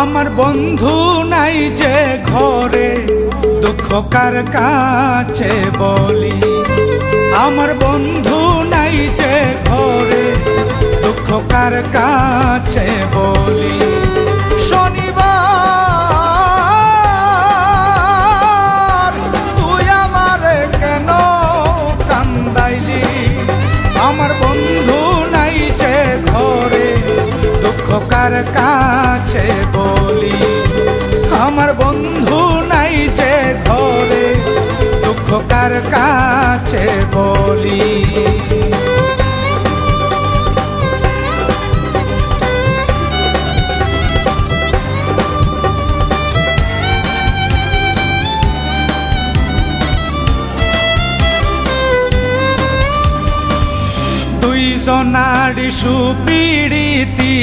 আমার বন্ধু নাই যে ঘরে, দুঃখ কার কাছে বলি। আমার বন্ধু নাই যে ঘরে, দুঃখ কার কাছে বলি। শনিবার তুই আমারে কেন কান্দাইলি? আমার বন্ধু নাই যে ঘরে, দুঃখ কার কাছে বলি। আমার বন্ধু নাই যে ঘরে, দুঃখ কার কাছে বলি। দুইজনারি সুপিড়িতি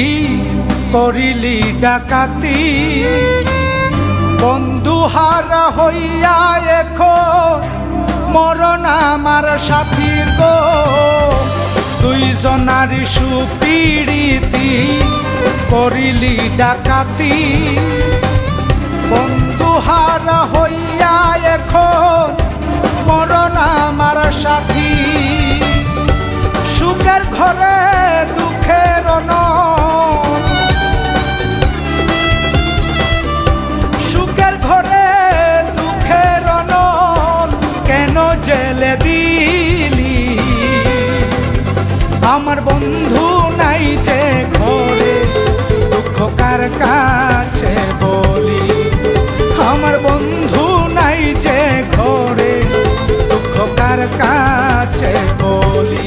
করিলি ডাকাতি, বন্ধু হারা হইয়া এখন মরণ আমার সাথী গো। দুইজনারি সুপিড়িতি করিলি ডাকাতি, বন্ধু হারা হইয়া এখন মরণ আমার সাথী। সুখের ঘরে দুঃখের অনল, সুখের ঘরে দুঃখের অনল কেন জেলে দিলি? আমার বন্ধু নাই যে ঘরে, দুঃখ কার কাছে বলি। আমার বন্ধু নাই যে ঘরে, দুঃখ কার কাছে বলি।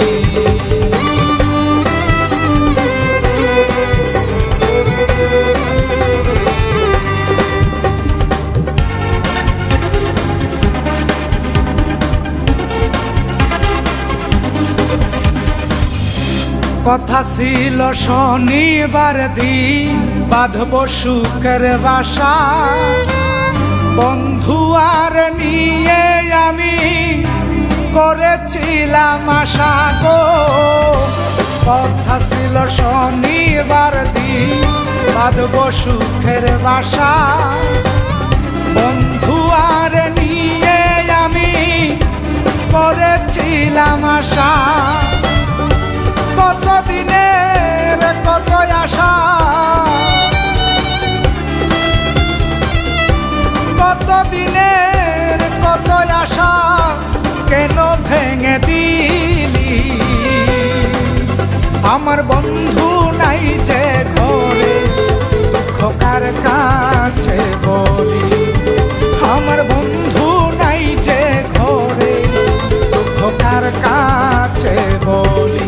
কথা ছিল শনিবার দিন বাঁধব সুখের বাসা, বন্ধু আর নিয়ে আমি করেছিলাম আশা গো। কথা ছিল শনিবার দিন বাঁধব সুখের বাসা, বন্ধু আর নিয়ে আমি করেছিলাম আশা। কত দিনের কত আশা, কত দিনের কত আশা কেন ভেঙে দিলি? আমার বন্ধু নাই যে ঘরে, দুঃখ কার কাছে বলি। আমার বন্ধু নাই যে ঘরে, দুঃখ কার কাছে বলি।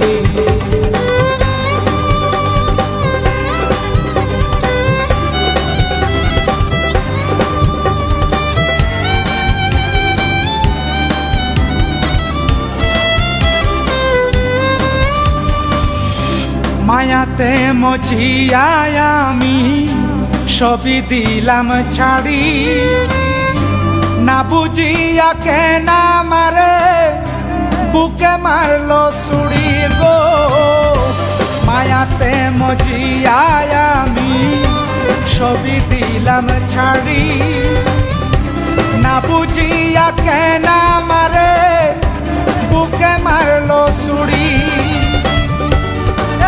মায়াতে মজিয়ায় আমি সবই দিলাম ছাড়ি, না বুঝিয়া কেন মারে বুকে মারলো ছুরি গো। মায়াতে মজিয়ায় আমি সবই দিলাম ছাড়ি, না বুঝিয়া কেন মারে বুকে মারলো ছুরি।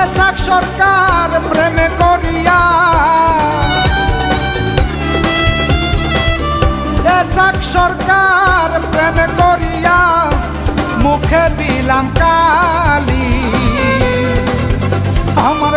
এসাক সরকার প্রেমে করিয়া, এসাক সরকার প্রেমে করিয়া মুখে দিলাম কালি। আমার